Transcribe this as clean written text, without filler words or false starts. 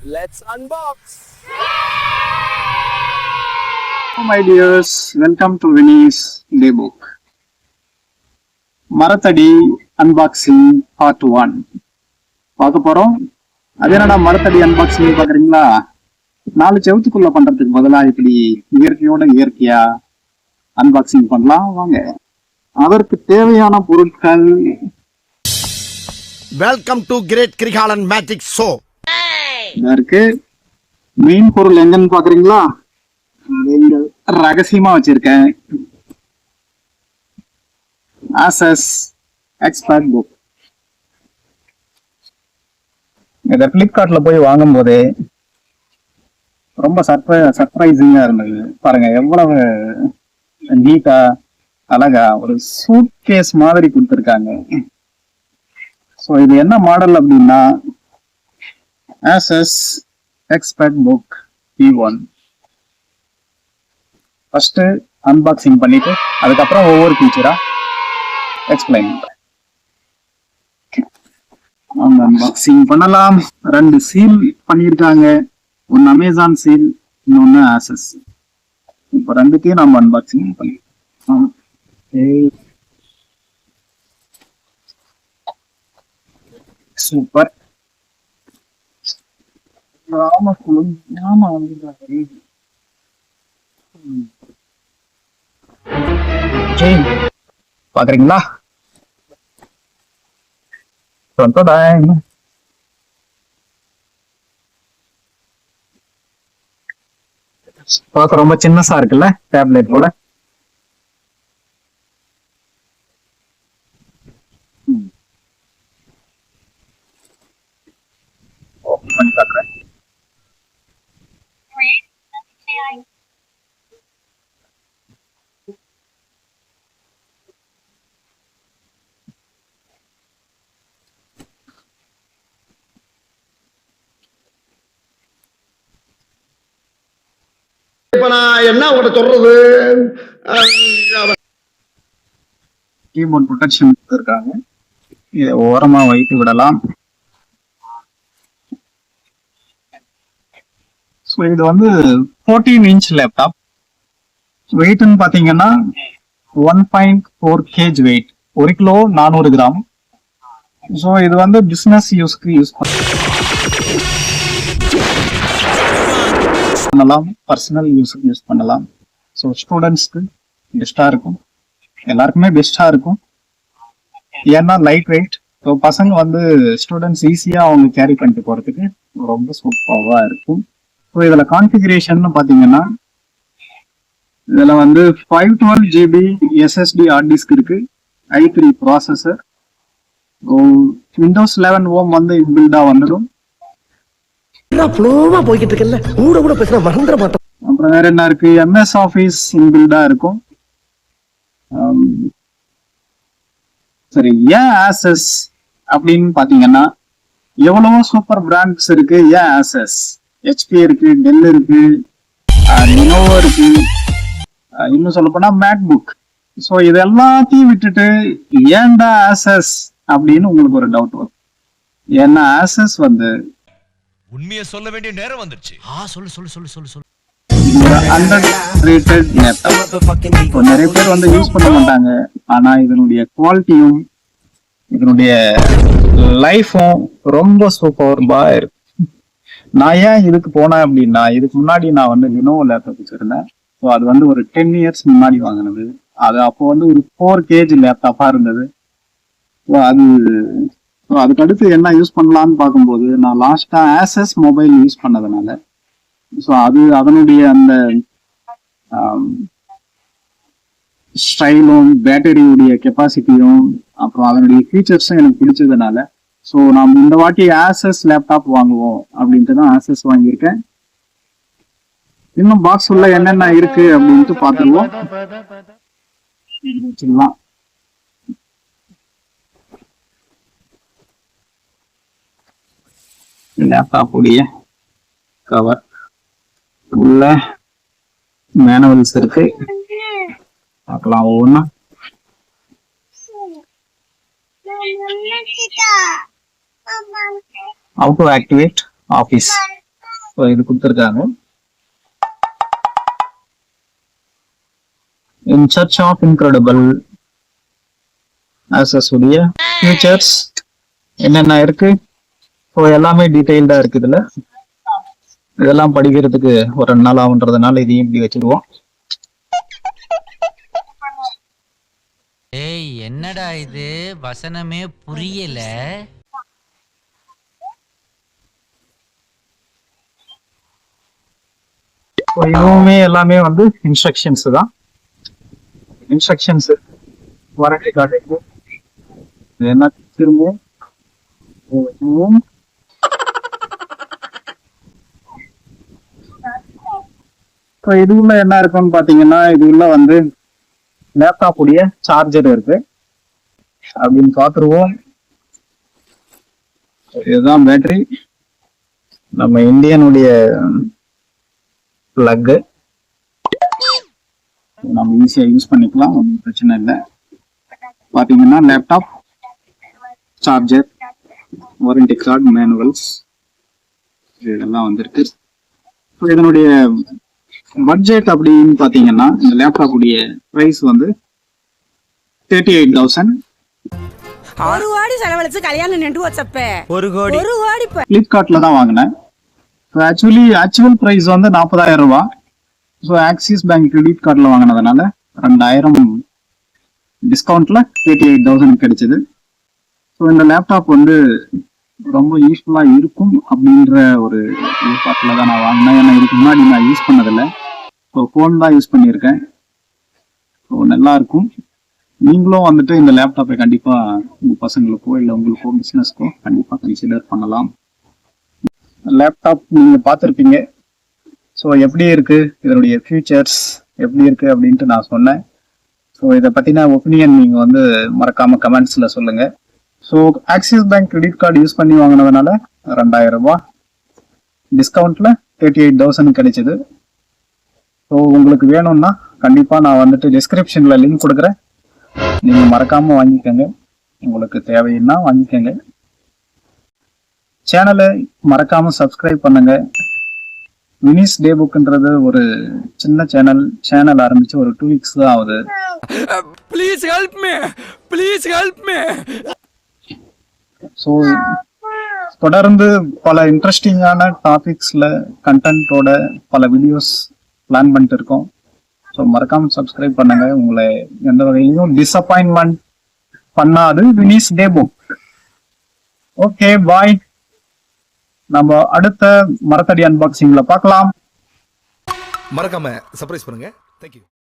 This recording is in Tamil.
Let's unbox. Hello my dears, welcome to Vinny's Daybook. மரத்தடி அன்பாக்சிங் பார்ட் 1 பார்க்க போறோம். அது என்னடா மரத்தடி அன்பாக்சிங் பாக்குறீங்களா? 4 செவத்துக்குள்ள பண்றதுக்கு பதிலா இப்படி இயற்கையோட இயற்கையா அன்பாக்சிங் பண்ணலாம் வாங்க. அதற்கு தேவையான பொருட்கள் welcome to great Kirikalan magic show. இருக்கு. மெயின் பொருள் எங்கன்னு பாக்குறீங்களா? ரகசியமா வச்சிருக்கேன். Asus expert book. இதை பிளிப்கார்ட்ல போய் வாங்கும் போதே ரொம்ப சர்ப்ரைசிங்கா இருந்தது. பாருங்க எவ்வளவு நீட்டா அழகா ஒரு சூட் கேஸ் மாதிரி கொடுத்துருக்காங்க. ஸோ இது என்ன மாடல் அப்படின்னா Asus expert book P1. First unboxing பண்ணிட்டு அதுக்கப்புறம் ஒவ்வொரு ஃபீச்சரா எக்ஸ்பிளைன் பண்றேன். அன்பாக்சிங் பண்ணலாம். 2 சீல் பண்ணியிருக்காங்க. ஒன்னு அமேசான் சீல், இன்னொன்னு ஆசஸ். இப்போ 2த்தையும் நம்ம அன்பாக்சிங் பண்ணிக்கலாம். சூப்பர். பாக்குறீங்களா? பார்க்க ரொம்ப சின்னசா இருக்குல்ல, டேப்லெட் போல. பண்ணி பார்க்குறேன். இப்ப நான் என்ன உங்கள்கிட்ட சொல்றது? கீபோர்ட் ப்ரொடெக்ஷன் இருக்காங்க. இதை ஓரமா வைத்து விடலாம். ஸோ இது வந்து 14 இன்ச் லேப்டாப். வெயிட்னு பாத்தீங்கன்னா 1.4 kg weight, 1 kilo 400 gram. So இது வந்து பிசினஸ் யூஸ்க்கு யூஸ் பண்ணலாம், பர்சனல் யூஸ்க்கு யூஸ் பண்ணலாம். ஸோ ஸ்டூடெண்ட்ஸ்க்கு பெஸ்டா இருக்கும், எல்லாருக்குமே பெஸ்டா இருக்கும். ஏன்னா லைட் வெயிட். ஸோ பசங்க வந்து ஸ்டூடெண்ட்ஸ் ஈஸியா அவங்க கேரி பண்ணிட்டு போறதுக்கு ரொம்ப சூப்பராக இருக்கும். ஸோ இதுல கான்ஃபிகரேஷன் பாத்தீங்கன்னா இதுல வந்து 512 GB SSD ஹார்ட் டிஸ்க் இருக்கு, i3 ப்ராசஸர், விண்டோஸ் 11 ஓம் வந்து இன்பில்டா வந்துடும். போய்கிட்டு இருக்கல கூட பேசினா மறந்துட மாட்டோம். அப்புறம் வேற என்ன இருக்கு, MS ஆஃபீஸ் இன்பில்டா இருக்கும். சரி, ஏன் ஆசஸ் அப்படின்னு பாத்தீங்கன்னா எவ்வளவோ சூப்பர் பிராண்ட்ஸ் இருக்கு. ஏன் ஆசஸ்? HP இருக்கு, டெல் இருக்கு, லினோவோ இருக்கு, இன்னும் சொல்ல போனா மேக்புக். ஸோ இது எல்லாத்தையும் விட்டுட்டு ஏன்டா ஆசஸ் அப்படின்னு உங்களுக்கு ஒரு டவுட் வரும். ஏன்னா ஆசஸ் வந்து உண்மையை சொல்ல வேண்டிய நேரம் வந்துருச்சு. Underrated laptop. நிறைய பேர் வந்து யூஸ் பண்ண மாட்டாங்க. ஆனா இதனுடைய குவாலிட்டியும் இதனுடைய லைஃபும் ரொம்ப சூப்பர்பா இருக்கு. நான் ஏன் இதுக்கு போனேன் அப்படின்னா, இதுக்கு முன்னாடி நான் வந்து லினோவோ லேப்டாப் வச்சிருந்தேன். ஸோ அது வந்து ஒரு 10 இயர்ஸ் முன்னாடி வாங்கினது. அது அப்போ வந்து ஒரு 4 kg லேப்டாப்பா இருந்தது. ஸோ அதுக்கு அடுத்து என்ன யூஸ் பண்ணலான்னு பார்க்கும்போது நான் லாஸ்டா ஆசஸ் மொபைல் யூஸ் பண்ணதுனால, ஸோ அதனுடைய அந்த ஸ்டைலும் பேட்டரியுடைய கெப்பாசிட்டியும் அப்புறம் அதனுடைய ஃபீச்சர்ஸும் எனக்கு பிடிச்சதுனால, ஸோ நாம் இந்த வாட்டி ஆசஸ் லேப்டாப் வாங்குவோம் அப்படின்ட்டு தான் ஆசஸ் வாங்கியிருக்கேன். இன்னும் பாக்ஸ் உள்ள என்னென்ன இருக்கு அப்படின்ட்டு பார்த்துருவோம். லேப்டாப் உடைய கவர் உள்ள மேனுவல்ஸ் இருக்கு, பார்க்கலாம் ஒவ்வொன்னா. How to activate Office. So இது கொடுத்துருக்காங்க. In search of incredible Asus உடைய ஃபியூச்சர்ஸ் என்னென்ன இருக்கு. ஸோ எல்லாமே டீட்டெயில்டா இருக்கு இதுல. இதெல்லாம் படிக்கிறதுக்கு ஒரு 2 நாள் ஆகுன்றதுனால இதையும் இப்படி வச்சிருவோம். ஏய் என்னடா இது வசனமே புரியல. ஸோ இதுவுமே எல்லாமே வந்து இன்ஸ்ட்ரக்ஷன்ஸ் தான். இன்ஸ்ட்ரக்ஷன்ஸ் வாரண்டி கார்டு இது என்ன திரும்பவும் இது உள்ள என்ன இருக்குன்னு பாத்தீங்கன்னா, இது உள்ள வந்து லேப்டாப் உடைய சார்ஜர் இருக்கு அப்படின்னு பாத்துருவோம். இதுதான் பேட்டரி. நம்ம இந்தியனுடைய பிளக் நம்ம ஈஸியா யூஸ் பண்ணிக்கலாம், ஒன்றும் பிரச்சனை இல்லை. பாத்தீங்கன்னா laptop charger, warranty card, manuals இதெல்லாம் வந்திருக்கு. இதனுடைய பட்ஜெட் அப்படின்னு பாத்தீங்கன்னா இந்த லேப்டாப் உடைய பிரைஸ் வந்து 38,000. ஒரு கோடி செலவழிச்சு கல்யாணம் நின்று வச்சப்ப ஒரு கோடி பிளிப்கார்ட்ல தான் வாங்கினேன். ஆக்சுவல் பிரைஸ் வந்து 40,000 ரூபாய். ஸோ ஆக்சிஸ் பேங்க் கிரெடிட் கார்டில் வாங்கினதுனால 2,000 டிஸ்கவுண்ட்ல 38,000 கிடைச்சது. ஸோ இந்த லேப்டாப் வந்து ரொம்ப யூஸ்ஃபுல்லா இருக்கும் அப்படின்ற ஒரு எதிர்பார்ப்புல தான் நான் வாங்கினேன். ஏன்னா இதுக்கு முன்னாடி நான் யூஸ் பண்ணதில்லை. ஸோ ஃபோன் தான் யூஸ் பண்ணியிருக்கேன். ஸோ நல்லா இருக்கும். நீங்களும் வந்துட்டு இந்த லேப்டாப்பை கண்டிப்பா உங்க பசங்களுக்கோ இல்லை உங்களுக்கோ பிசினஸ்க்கோ கண்டிப்பா கன்சிடர் பண்ணலாம். லேப்டாப் நீங்க பார்த்துருப்பீங்க. ஸோ எப்படி இருக்கு, இதனுடைய ஃபியூச்சர்ஸ் எப்படி இருக்கு அப்படின்ட்டு நான் சொன்னேன். ஸோ இதை பத்தின ஒப்பீனியன் நீங்க வந்து மறக்காம கமெண்ட்ஸ்ல சொல்லுங்க. So axis bank credit card use பண்ணி வாங்கினதுனால 2,000 ரூபாய் டிஸ்கவுண்ட்ல 38,000 கிடைச்சது. ஸோ உங்களுக்கு வேணும்னா கண்டிப்பா நான் வந்துட்டு டிஸ்கிரிப்ஷன்ல லிங்க் கொடுக்குறேன். நீங்க மறக்காம வாங்கிக்கோங்க. உங்களுக்கு தேவைன்னா வாங்கிக்கோங்க. சேனலை மறக்காம சப்ஸ்கிரைப் பண்ணுங்க. வினிஸ் டே புக்ன்றது ஒரு சின்ன சேனல் ஆரம்பிச்சு ஒரு 2 weeks தான் ஆகுது. Please help me. ஸோ தொடர்ந்து பல இன்ட்ரெஸ்டிங்கான டாபிக்ஸ்ல கண்டென்ட்டோட பல வீடியோஸ் பிளான் பண்ணிட்டு இருக்கோம். ஸோ மறக்காம சப்ஸ்கிரைப் பண்ணுங்க. உங்களை எந்த வகையிலும் டிசப்பாயின்மெண்ட் பண்ணாது Vini's day book. Okay bye. நம்ம அடுத்த மரத்தடி அன்பாக்சிங்ல பார்க்கலாம். மறக்காம சர்ப்ரைஸ் பண்ணுங்க. தேங்க்யூ.